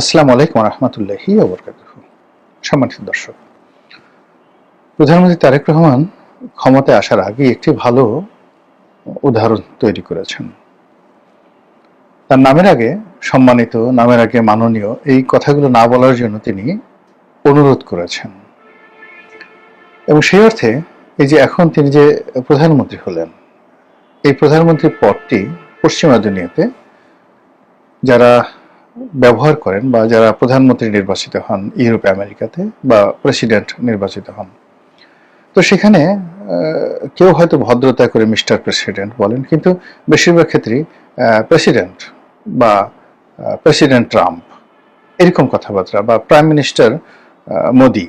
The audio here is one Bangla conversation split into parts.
আসসালামু আলাইকুম রহমতুল্লাহি ওয়া বারাকাতুহু। সম্মানিত দর্শক, প্রধানমন্ত্রী তারেক রহমান ক্ষমতায় আসার আগে একটি ভালো উদাহরণ তৈরি করেছেন। তার নামের আগে সম্মানিত, নামের আগে মাননীয়, এই কথাগুলো না বলার জন্য তিনি অনুরোধ করেছেন। এবং সেই অর্থে এই যে এখন তিনি যে প্রধানমন্ত্রী হলেন, এই প্রধানমন্ত্রী পদটি পশ্চিমা দুনিয়াতে যারা ব্যবহার করেন বা যারা প্রধানমন্ত্রী নির্বাচিত হন ইউরোপ আমেরিকাতে বা প্রেসিডেন্ট নির্বাচিত হন, তো সেখানে কেউ হয়তো ভদ্রতা করে মিস্টার প্রেসিডেন্ট বলেন, কিন্তু বেশিরভাগ ক্ষেত্রেই প্রেসিডেন্ট বা প্রেসিডেন্ট ট্রাম্প এরকম কথাবার্তা, বা প্রাইম মিনিস্টার মোদি,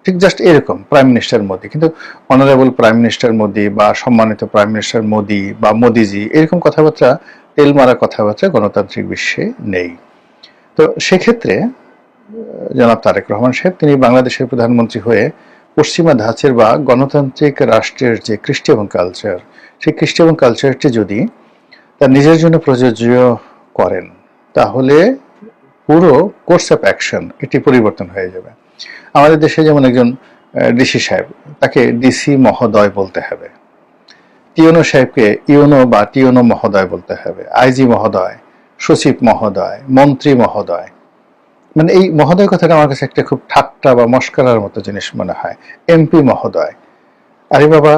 ঠিক জাস্ট এরকম প্রাইম মিনিস্টার মোদি, কিন্তু অনারেবল প্রাইম মিনিস্টার মোদি বা সম্মানিত প্রাইম মিনিস্টার মোদি বা মোদিজি, এরকম কথাবার্তা, তেল মারা কথাবার্তা গণতান্ত্রিক বিশ্বে নেই। তো সেক্ষেত্রে জনাব তারেক রহমান সাহেব তিনি বাংলাদেশের প্রধানমন্ত্রী হয়ে পশ্চিমা ধাঁচের বা গণতান্ত্রিক রাষ্ট্রের যে কৃষ্টি এবং কালচার, সেই কৃষ্টি এবং কালচারটি যদি তার নিজের জন্য প্রযোজ্য করেন, তাহলে পুরো কোর্স অফ অ্যাকশন এটি পরিবর্তন হয়ে যাবে। আমাদের দেশে যেমন একজন ডিসি সাহেব, তাকে ডিসি মহোদয় বলতে হবে, টিওনো সাহেবকে ইউনো বা টিওনো মহোদয় বলতে হবে, আইজি মহোদয়, সচিব মহোদয়, মন্ত্রী মহোদয়। মানে এই মহোদয় কথাটা আমার কাছে একটা খুব ঠাট্টা বা মস্করার মতো জিনিস মনে হয়। এমপি মহোদয়, আরে বাবা,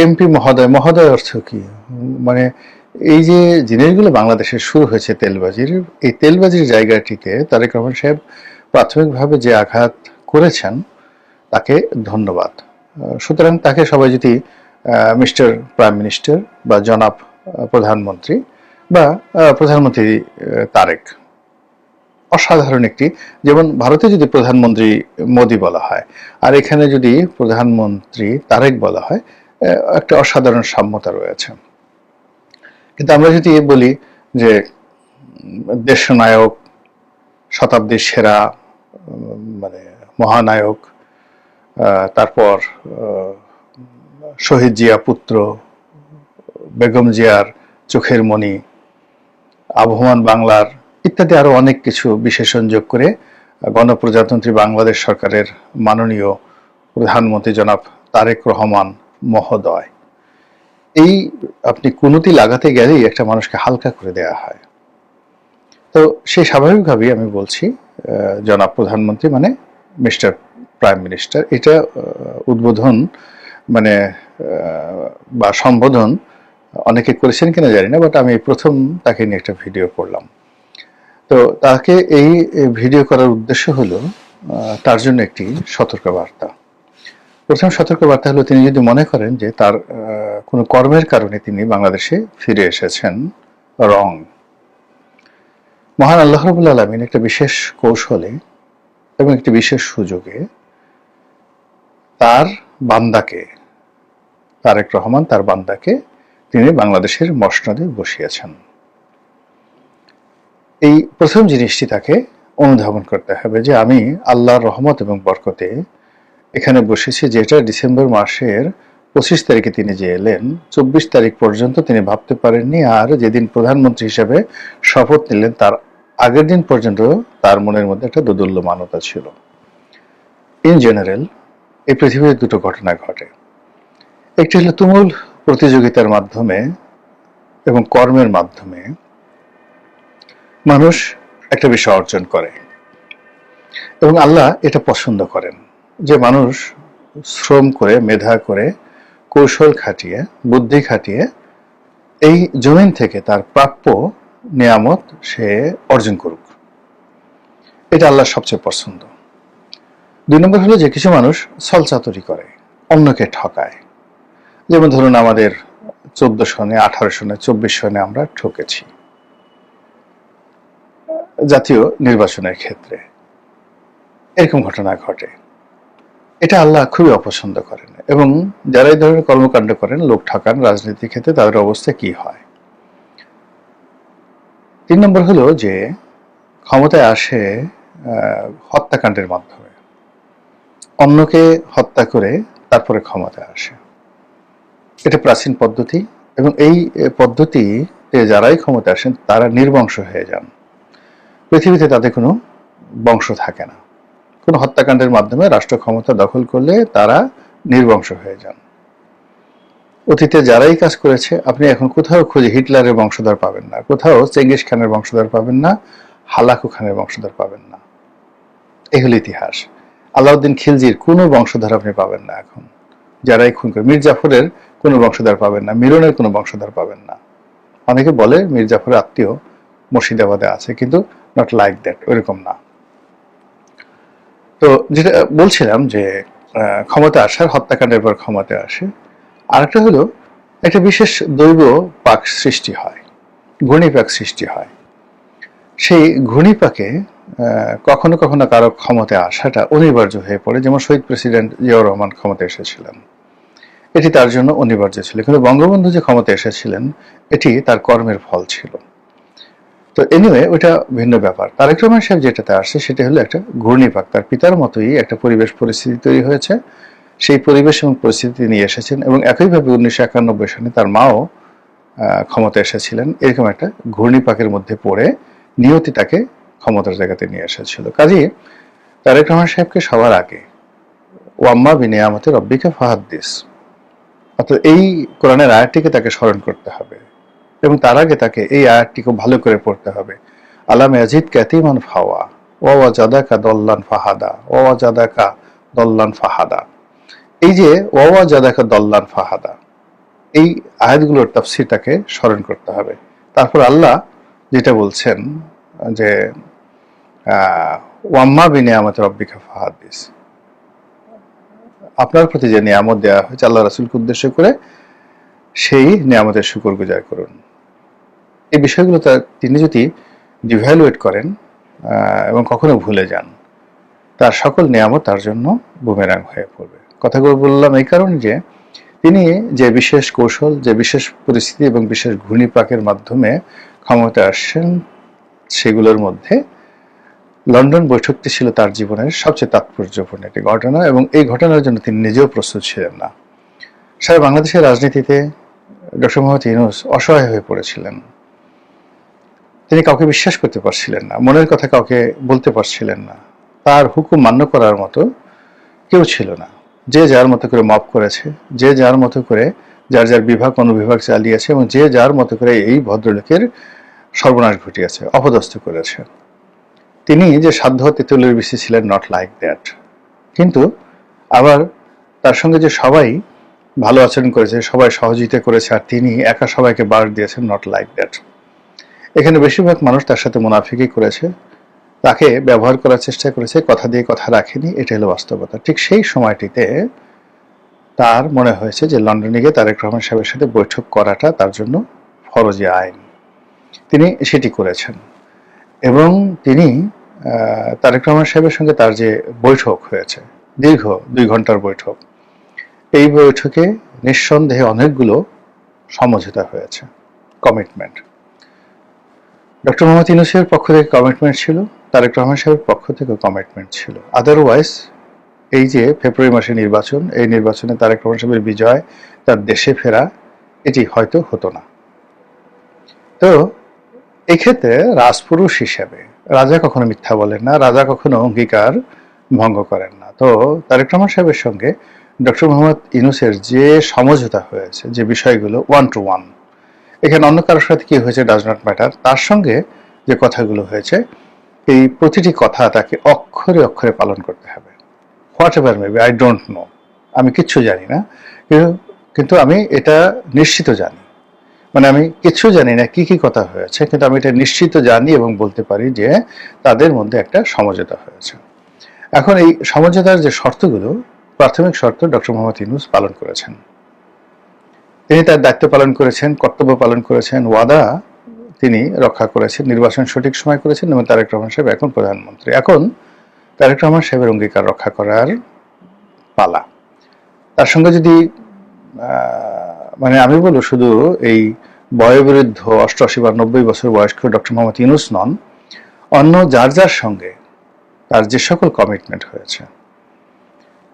এমপি মহোদয়, মহোদয় অর্থ কি? মানে এই যে জিনিসগুলো বাংলাদেশে শুরু হয়েছে তেলবাজির, এই তেলবাজির জায়গাটিতে তারেক রহমান সাহেব প্রাথমিকভাবে যে আঘাত করেছেন, তাকে ধন্যবাদ। সুতরাং তাকে সবাই যদি মিস্টার প্রাইম মিনিস্টার বা জনাব প্রধানমন্ত্রী বা প্রধানমন্ত্রী তারেক, অসাধারণ একটি, যেমন ভারতে যদি প্রধানমন্ত্রী মোদি বলা হয় আর এখানে যদি প্রধানমন্ত্রী তারেক বলা হয়, একটা অসাধারণ সাম্যতা রয়েছে। কিন্তু আমরা যদি বলি যে দেশনায়ক, শতাব্দীর সেরা, মানে মহানায়ক, তারপর শহীদ জিয়া পুত্র, বেগম জিয়ার চোখের মণি, আবহমান বাংলার ইত্যাদি আরো অনেক কিছু বিশেষণ যোগ করে গণপ্রজাতন্ত্রী বাংলাদেশ সরকারের মাননীয় প্রধানমন্ত্রী জনাব তারেক রহমান মহোদয়, এই আপনি কুনুতি লাগাতে গেলেই একটা মানুষকে হালকা করে দেয়া হয়। তো সেই স্বাভাবিকভাবেই আমি বলছি জনাব প্রধানমন্ত্রী মানে মিস্টার প্রাইম মিনিস্টার, এটা উদ্বোধন মানে বা সম্বোধন অনেকে করেছেন কিনা জানি না, বাট আমি প্রথম তাকে নিয়ে একটা ভিডিও করলাম। তো তাকে এই ভিডিও করার উদ্দেশ্য হলো তার জন্য একটি সতর্কবার্তা। প্রথম সতর্কবার্তা হলো, তিনি যদি মনে করেন যে তার কোনো কর্মের কারণে তিনি বাংলাদেশে ফিরে এসেছেন, রং। মহান আল্লাহ রাব্বুল আলামিন একটা বিশেষ কৌশলে এবং একটি বিশেষ সুযোগে তার বান্দাকে, তারেক রহমান তার বান্দাকে তিনি বাংলাদেশের মসনদে বসিয়েছেন। এই প্রথম জিনিসটি তাকে অনুধাবন করতে হবে যে আমি আল্লাহর রহমত এবং বরকতে এখানে বসেছি, যেটা ডিসেম্বর মাসের 25 তারিখে তিনি যে এলেন, 24 তারিখ পর্যন্ত তিনি ভাবতে পারেননি। আর যেদিন প্রধানমন্ত্রী হিসেবে শপথ নিলেন তার আগের দিন পর্যন্ত তার মনের মধ্যে একটা দোদুল্যমানতা ছিল। ইন জেনারেল এই পৃথিবীর দুটো ঘটনা ঘটে। একটি হলো তুমুল প্রতিযোগিতার মাধ্যমে এবং কর্মের মাধ্যমে মানুষ একটা বিষয় অর্জন করে, এবং আল্লাহ এটা পছন্দ করেন যে মানুষ শ্রম করে, মেধা করে, কৌশল খাটিয়ে, বুদ্ধি খাটিয়ে এই জমিন থেকে তার প্রাপ্য নিয়ামত সে অর্জন করুক। এটা আল্লাহর সবচেয়ে পছন্দ। 2 নম্বর হলো যে কিছু মানুষ ছলচাতুরি করে, অন্যকে ঠকায়। যেমন ধরুন আমাদের 14 সনে, 18 সনে, 24 সনে আমরা ঠকেছি জাতীয় নির্বাচনের ক্ষেত্রে, এরকম ঘটনা ঘটে। এটা আল্লাহ খুবই অপছন্দ করেন, এবং যারা এই ধরনের কর্মকাণ্ড করেন, লোক ঠকান রাজনীতির ক্ষেত্রে, তাদের অবস্থা কি হয়। 3 নম্বর হলো যে ক্ষমতায় আসে হত্যাকাণ্ডের মাধ্যমে, অন্যকে হত্যা করে তারপরে ক্ষমতায় আসে। এটা প্রাচীন পদ্ধতি, এবং এই পদ্ধতিতে যারাই ক্ষমতায় আসেন তারা নির্বংশ হয়ে যান। পৃথিবীতে তাদের কোনো বংশ থাকে না। কোনো হত্যাকাণ্ডের মাধ্যমে রাষ্ট্র ক্ষমতা দখল করলে তারা নির্বংশ হয়ে যান। অতীতে যারাই কাজ করেছে আপনি এখন কোথাও খুঁজে হিটলারের বংশধর পাবেন না, কোথাও চেঙ্গিস খানের বংশধর পাবেন না, হালাকু খানের বংশধর পাবেন না। এই হলো ইতিহাস। আলাউদ্দিন খিলজির কোনো বংশধর আপনি পাবেন না এখন, যারাই খুন করে। মীর জাফরের কোনো বংশধর পাবেন না, মিরনের কোনো বংশধর পাবেন না। অনেকে বলে মীর জাফরের আত্মীয় মুর্শিদাবাদে আছে, কিন্তু নট লাইক দ্যাট, ওইরকম না। তো যেটা বলছিলাম যে ক্ষমতা আসার, হত্যাকাণ্ডের পর ক্ষমতা আসে। আরেকটা হলো একটা বিশেষ দৈব পাক সৃষ্টি হয়, ঘূর্ণিপাক সৃষ্টি হয়। সেই ঘূর্ণিপাকে কখনো কখনো কারো ক্ষমতায় আসাটা অনিবার্য হয়ে পড়ে। যেমন শহীদ প্রেসিডেন্ট জিয়াউর রহমান ক্ষমতায় এসেছিলেন, এটি তার জন্য অনিবার্য ছিল। কিন্তু বঙ্গবন্ধু যে ক্ষমতায় এসেছিলেন এটি তার কর্মের ফল ছিল। তো এনিওয়ে ওটা ভিন্ন ব্যাপার। তারেক রহমান সাহেব যেটাতে আসছে সেটা হলো একটা ঘূর্ণিপাক। তার পিতার মতোই একটা পরিবেশ পরিস্থিতি তৈরি হয়েছে, সেই পরিবেশ এবং পরিস্থিতি নিয়ে এসেছেন। এবং একইভাবে 1991 সালে তার মাও ক্ষমতা এসেছিলেন। এরকম একটা ঘূর্ণিপাকের মধ্যে পড়ে নিয়তি তাকে ক্ষমতার জায়গাতে নিয়ে এসেছিল। কাজেই তারেক রহমান সাহেবকে সবার আগে ওয়াম্মা বিনিয়ামতে রব্বিকা ফাহাদ্দিস, অর্থাৎ এই কোরআনের আয়াতটিকে তাকে স্মরণ করতে হবে এবং তার আগে তাকে এই আয়াতটিকে ভালো করে পড়তে হবে। আলাম ইয়াজিদ কাতিমান ফাওয়া ওয়া জাদাকা দল্লান ফাহাদা, ওয়া জাদাকা দল্লান ফাহাদা। এই যে ওয়া জাদাকা দল্লান ফাহাদা, এই আয়াতগুলোর তাফসীর তাকে স্মরণ করতে হবে। তারপর আল্লাহ যেটা বলছেন যে ওয়াম্মা বিনিয়ামতে রব্বিকা ফাহাদ্দিস, আপনার প্রতি যে নিয়ামত দেওয়া হয়েছে আল্লাহ রাসূলকে উদ্দেশ্য করে, সেই নিয়ামতের শুকরগুজার করুন। এই বিষয়গুলো তিনি যদি ডিভ্যালুয়েট করেন এবং কখনো ভুলে যান, তার সকল নিয়ামত তার জন্য বুমেরাং হয়ে পড়বে। কথাগুলো বললাম এই কারণে যে তিনি যে বিশেষ কৌশল, যে বিশেষ পরিস্থিতি এবং বিশেষ ঘূর্ণিপাকের মাধ্যমে ক্ষমতা আসছেন, সেগুলোর মধ্যে লন্ডন বৈঠকটি ছিল তার জীবনের সবচেয়ে তাৎপর্যপূর্ণ একটি ঘটনা এবং এই ঘটনার জন্য তিনি নিজেও প্রস্তুত ছিলেন না। সারা বাংলাদেশের রাজনীতিতে ডক্টর মোহাম্মদ ইউনূস অসহায় হয়ে পড়েছিলেন। তিনি কাউকে বিশ্বাস করতে পারছিলেন না, মনের কথা কাউকে বলতে পারছিলেন না। তার হুকুম মান্য করার মতো কেউ ছিল না। যে যার মতো করে মপ করেছে, যে যার মতো করে যার যার বিভাগ অনুবিভাগ চালিয়েছে এবং যে যার মতো করে এই ভদ্রলোকের সর্বনাশ ঘটিয়েছে, অপদস্থ করেছে। তিনি যে সাধ্য তেঁতুলের বিশি ছিলেন, নট লাইক দ্যাট। কিন্তু আবার তার সঙ্গে যে সবাই ভালো আচরণ করেছে, সবাই সহযোগিতা করেছে, আর তিনি একা সবাইকে বার দিয়েছেন, নট লাইক দ্যাট। এখানে বেশিরভাগ মানুষ তার সাথে মুনাফিকি করেছে, তাকে ব্যবহার করার চেষ্টা করেছে, কথা দিয়ে কথা রাখেনি। এটা হলো বাস্তবতা। ঠিক সেই সময়টিতে তার মনে হয়েছে যে লন্ডনে গিয়ে তারেক রহমান সাহেবের সাথে বৈঠক করাটা তার জন্য ফরজে আইন। তিনি সেটি করেছেন এবং তিনি তারেক রহমান সাহেবের সঙ্গে তার যে বৈঠক হয়েছে, দীর্ঘ 2 ঘন্টার বৈঠক, এই বৈঠকে নিঃসন্দেহে অনেকগুলো সমঝোতা হয়েছে, কমিটমেন্ট। ডক্টর মোহাম্মদ ইউনূসের পক্ষ থেকে কমিটমেন্ট ছিল, তারেক রহমান সাহেবের পক্ষ থেকে কমিটমেন্ট ছিল। আদারওয়াইজ এই যে ফেব্রুয়ারি মাসে নির্বাচন, এই নির্বাচনে তারেক রহমান সাহেবের বিজয়, তার দেশে ফেরা, এটি হয়তো হতো না। তো এক্ষেত্রে রাজপুরুষ হিসেবে রাজা কখনো মিথ্যা বলেন না, রাজা কখনো অঙ্গীকার ভঙ্গ করেন না। তো তারেক রহমান সাহেবের সঙ্গে ডক্টর মোহাম্মদ ইউনূসের যে সমঝোতা হয়েছে, যে বিষয়গুলো 1 to 1, এখানে অন্য কারোর সাথে কি হয়েছে ডাজ নট ম্যাটার। তার সঙ্গে যে কথাগুলো হয়েছে, এই প্রতিটি কথা তাকে অক্ষরে অক্ষরে পালন করতে হবে। What ever maybe, I don't know, আমি কিচ্ছু জানি না, কিন্তু আমি এটা নিশ্চিত জানি, মানে আমি কিছু জানি না কি কি কথা হয়েছে, কিন্তু আমি এটা নিশ্চিত জানি এবং বলতে পারি যে তাদের মধ্যে একটা সমঝোতা হয়েছে। এখন এই সমঝোতার যে শর্তগুলো, প্রাথমিক শর্ত ডক্টর মোহাম্মদ ইউনূস পালন করেছেন। তিনি তার দায়িত্ব পালন করেছেন, কর্তব্য পালন করেছেন, ওয়াদা তিনি রক্ষা করেছেন, নির্বাচন সঠিক সময় করেছেন এবং তারেক রহমান সাহেব এখন প্রধানমন্ত্রী। এখন তারেক রহমান সাহেবের অঙ্গীকার রক্ষা করার পালা। তার সঙ্গে যদি মানে আমি বলবো, শুধু এই বয়োবৃদ্ধ 88 বা 90 বছর বয়স্ক ডক্টর মোহাম্মদ ইউনূস নন, অন্য যার যার সঙ্গে তার যে সকল কমিটমেন্ট হয়েছে,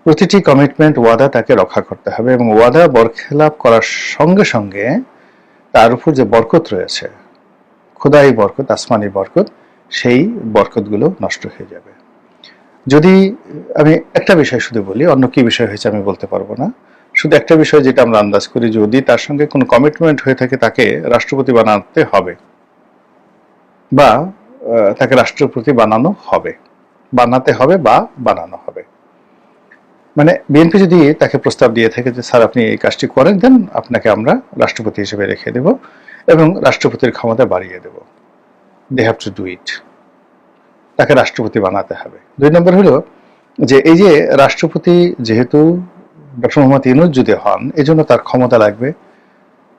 প্রতিটি কমিটমেন্ট, ওয়াদা তাকে রক্ষা করতে হবে এবং ওয়াদা বরখেলাপ করার সঙ্গে সঙ্গে তার উপর যে বরকত রয়েছে, খোদাই বরকত, আসমানি বরকত, সেই বরকতগুলো নষ্ট হয়ে যাবে। যদি আমি একটা বিষয় শুধু বলি, অন্য কি বিষয় হয়েছে আমি বলতে পারবো না, শুধু একটা বিষয় যেটা আমরা আন্দাজ করি, যদি তার সঙ্গে কোনো কমিটমেন্ট হয়ে থাকে তাকে রাষ্ট্রপতি বানাতে হবে বা তাকে রাষ্ট্রপতি বানাতে হবে বা বানানো হবে। মানে বিএনপি যদি তাকে প্রস্তাব দিয়ে থাকে যে স্যার আপনি এই কাজটি করেন, দেন আপনাকে আমরা রাষ্ট্রপতি হিসেবে রেখে দেব এবং রাষ্ট্রপতির ক্ষমতা বাড়িয়ে দেব, they have to do it, তাকে রাষ্ট্রপতি বানাতে হবে। 2 নম্বর হলো যে এই যে রাষ্ট্রপতি যেহেতু ডক্টর মোহাম্মদ ইউনূস যদি হন, এই জন্য তার ক্ষমতা লাগবে,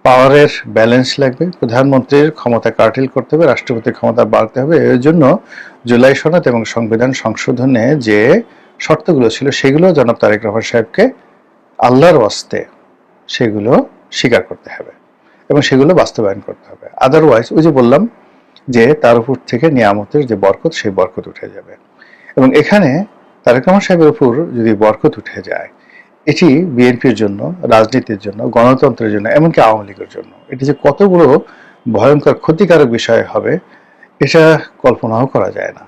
পাওয়ারের ব্যালেন্স লাগবে, প্রধানমন্ত্রীর ক্ষমতা কার্টেল করতে হবে, রাষ্ট্রপতির ক্ষমতা বাড়তে হবে। এর জন্য জুলাই সনদ এবং সংবিধান সংশোধনে যে শর্তগুলো ছিল সেগুলো জনাব তারেক রহমান সাহেবকে আল্লাহর ওয়াস্তে সেগুলো স্বীকার করতে হবে এবং সেগুলো বাস্তবায়ন করতে হবে। আদারওয়াইজ ওই যে বললাম যে তার উপর থেকে নিয়ামতের যে বরকত, সেই বরকত উঠে যাবে। এবং এখানে তারেক রহমান সাহেবের উপর যদি বরকত উঠে যায়, এটি বিএনপির জন্য, রাজনীতির জন্য, গণতন্ত্রের জন্য, এমনকি আওয়ামী লীগের জন্য এটি যে কত বড় ভয়ঙ্কর ক্ষতিকারক বিষয় হবে এটা কল্পনাও করা যায় না।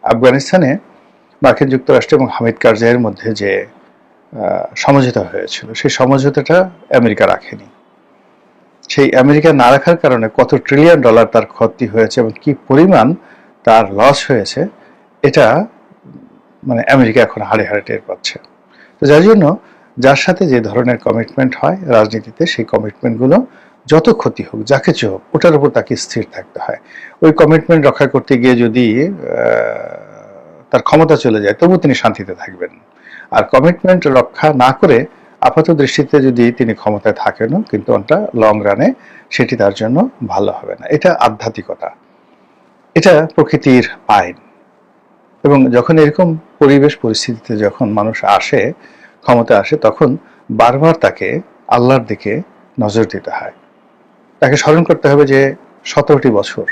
আফগানিস্তানে মার্কিন যুক্তরাষ্ট্র এবং হামিদ কারজাইয়ের মধ্যে যে সমঝোতা হয়েছিল, সেই সমঝোতাটা আমেরিকা রাখেনি। সেই আমেরিকা না রাখার কারণে কত ট্রিলিয়ন ডলার তার ক্ষতি হয়েছে এবং কি পরিমাণ তার লস হয়েছে, এটা মানে আমেরিকা এখন হাড়ে হাড়ে টের পাচ্ছে। তো যার জন্য যার সাথে যে ধরনের কমিটমেন্ট হয় রাজনীতিতে, সেই কমিটমেন্টগুলো যত ক্ষতি হোক, যা কিছু হোক, ওটার উপর তাকে স্থির থাকতে হয়। ওই কমিটমেন্ট রক্ষা করতে গিয়ে যদি তার ক্ষমতা চলে যায়, তবু তিনি শান্তিতে থাকবেন। আর কমিটমেন্ট রক্ষা না করে আপাত দৃষ্টিতে যদি তিনি ক্ষমতায় থাকেনও, কিন্তু ওটা লং রানে সেটি তার জন্য ভালো হবে না। এটা আধ্যাত্মিকতা, এটা প্রকৃতির আইন। এবং যখন এরকম পরিবেশ পরিস্থিতিতে যখন মানুষ আসে, ক্ষমতা আসে, তখন বারবার তাকে আল্লাহর দিকে নজর দিতে হয়। তাকে স্মরণ করতে হবে যে 17টি বছর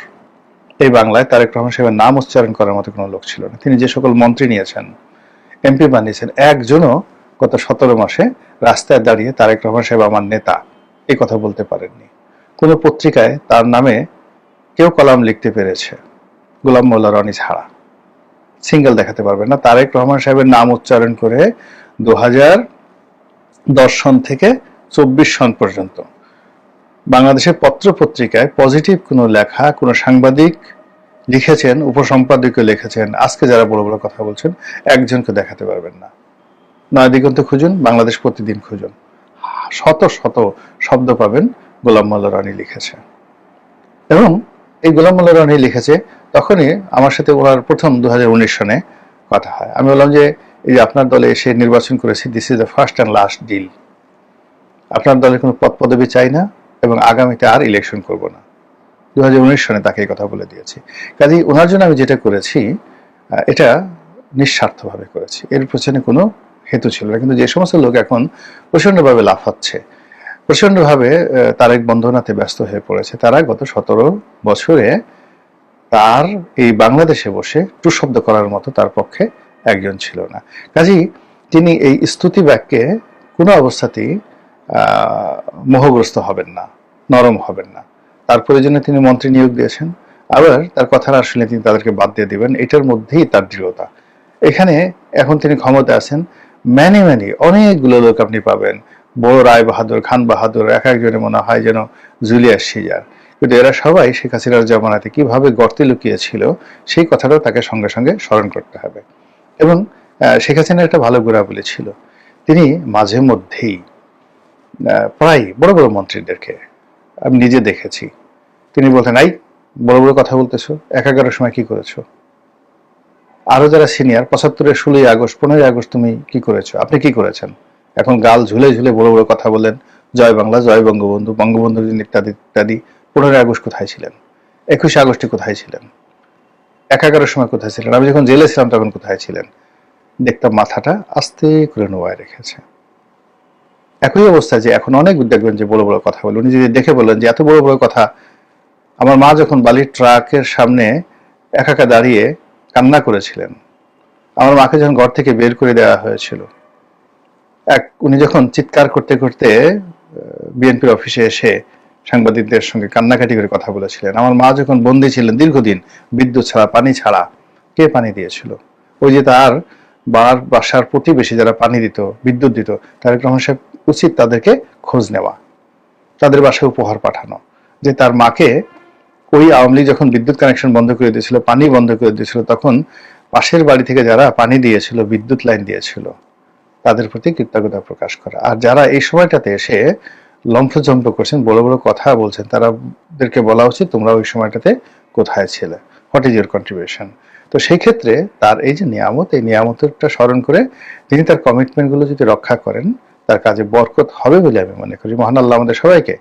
এই বাংলায় তারেক রহমান সাহেবের নাম উচ্চারণ করার মতো কোনো লোক ছিল না। তিনি যে সকল মন্ত্রী নিয়েছেন, এমপি বানিয়েছেন, একজনও গত 17 মাসে রাস্তায় দাঁড়িয়ে তারেক রহমান সাহেব আমার নেতা এই কথা বলতে পারেননি। কোনো পত্রিকায় তার নামে কেউ কলাম লিখতে পেরেছে গোলাম মোল্লা রনি ছাড়া, সিঙ্গেল দেখাতে পারবেন না। তারেক রহমান সাহেবের নাম উচ্চারণ করে 2010 সন থেকে 24 সন পর্যন্ত বাংলাদেশের পত্র পত্রিকায় পজিটিভ কোনো লেখা কোনো সাংবাদিক লিখেছেন, উপসম্পাদকীয় লিখেছেন, আজকে যারা বড় বড় কথা বলছেন, একজনকে দেখাতে পারবেন না। নয় দিগন্ত খুঁজুন, বাংলাদেশ প্রতিদিন খুঁজুন, শত শত শব্দ পাবেন গোলাম মোল্লা রনি লিখেছে। এবং এই গোলাম মোল্লা রনি লিখেছে, তখনই আমার সাথে ওনার প্রথম 2019 সনে কথা হয়। আমি বললাম যে এই যে আপনার দলে এসে নির্বাচন করেছি, this is the first and last deal, আপনার দলের কোনো পদ পদবি চাই না এবং আগামীতে আর ইলেকশন করব না। 2019 সনে তাকে এই কথা বলে দিয়েছি। কাজেই ওনার জন্য আমি যেটা করেছি এটা নিঃস্বার্থভাবে করেছি, এর পেছনে কোনো হেতু ছিল না। কিন্তু যে সমস্ত লোক এখন প্রচন্ডভাবে লাফাচ্ছে, প্রচন্ডভাবে তারেক বন্ধনাতে ব্যস্ত হয়ে পড়েছে, তারা গত 17 বছরে তার এই বাংলাদেশে বসে টু শব্দ করার মতো তার পক্ষে একজন ছিল না। কাজেই তিনি এই স্তুতি বাক্যে কোনো অবস্থাতেই মোহগ্রস্ত হবেন না, নরম হবেন না। তার প্রয়োজনে তিনি মন্ত্রী নিয়োগ দিয়েছেন, আবার তার কথা না শুনে তিনি তাদেরকে বাদ দিয়ে দিবেন, এটার মধ্যেই তার দৃঢ়তা। এখানে এখন তিনি ক্ষমতা আছেন, ম্যানি অনেকগুলো লোক আপনি পাবেন, বড় রায় বাহাদুর, খান বাহাদুর, এক একজনে মনে হয় যেন জুলিয়াস সিজার, কিন্তু এরা সবাই শেখ হাসিনার জামানাতে কিভাবে গর্তে লুকিয়েছিল সেই কথাটাও তাকে সঙ্গে সঙ্গে স্মরণ করতে হবে। এবং শেখ হাসিনার একটা ভালো গুণাবলী ছিল, তিনি মাঝে মধ্যেই প্রায় বড় বড় মন্ত্রীদেরকে আমি নিজে দেখেছি, তিনি বলতেন, এই বড় বড় কথা বলতেছো, 11 সময় কি করেছো? আরো যারা সিনিয়র, 75-এর 16ই আগস্ট, 15ই আগস্ট তুমি কি করেছো, আপনি কি করেছেন? এখন গাল ঝুলে ঝুলে বড় বড় কথা বলেন, জয় বাংলা, জয় বঙ্গবন্ধু, বঙ্গবন্ধুর দিন ইত্যাদি ইত্যাদি। 15ই আগস্ট কোথায় ছিলেন? 21শে আগস্টে কোথায় ছিলেন? 11 সময় কোথায় ছিলেন? আমি যখন জেলে ছিলাম তখন কোথায় ছিলেন? দেখতাম মাথাটা আস্তে করে নোয়ায় রেখেছে। একই অবস্থায় যে এখন অনেক দেখবেন যে বড় বড় কথা বলে, উনি যদি দেখে বলেন যে এত বড় বড় কথা, আমার মা যখন বালির ট্রাকের সামনে একা দাঁড়িয়ে কান্না করেছিলেন, আমার মাকে যখন ঘর থেকে বের করে দেওয়া হয়েছিল, উনি যখন চিৎকার করতে করতে বিএনপির অফিসে এসে সাংবাদিকদের সঙ্গে কান্নাকাটি করে কথা বলেছিলেন। আমার মা যখন বন্দী ছিলেন দীর্ঘদিন বিদ্যুৎ ছাড়া, পানি ছাড়া, কে পানি দিয়েছিল? ওই যে তার বাসার প্রতিবেশী যারা পানি দিত, বিদ্যুৎ দিত, তারেক রহমান সাহেব উচিত তাদেরকে খোঁজ নেওয়া, তাদের বাসায় উপহার পাঠানো, যে তার মাকে ওই আওয়ামী লীগ যখন বিদ্যুৎ কানেকশন বন্ধ করে দিয়েছিল, পানি বন্ধ করে দিয়েছিল, তখন পাশের বাড়ি থেকে যারা পানি দিয়েছিল, বিদ্যুৎ লাইন দিয়েছিল, তাদের প্রতি কৃতজ্ঞতা প্রকাশ করা। আর যারা এই সময়টাতে এসে লম্ফজম্প করছেন, বড় বড় কথা বলছেন, তাদেরকে বলা উচিত তোমরা ওই সময়টাতে কোথায় ছিলে, হোয়াট ইজ ইউর কন্ট্রিবিউশন। তো সেই ক্ষেত্রে তার এই যে নিয়ামত, এই নিয়ামতটা স্মরণ করে তিনি তার কমিটমেন্টগুলো যদি রক্ষা করেন, তার কাজে বরকত হবে বলে আমি মনে করি। মহান আল্লাহ আমাদের সবাইকে